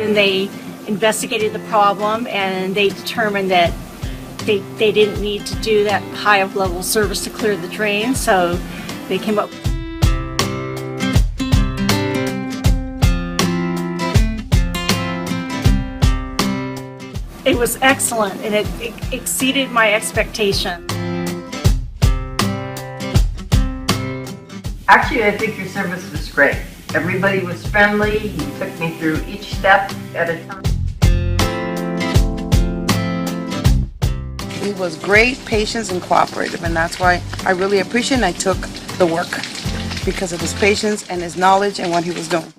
and they investigated the problem, and they determined that they didn't need to do that high of level service to clear the drain, so they came up. It was excellent, and it exceeded my expectation. Actually, I think your service was great. Everybody was friendly. You took me through each step at a time. He was great, patient, and cooperative, and that's why I really appreciate and I took the work because of his patience and his knowledge and what he was doing.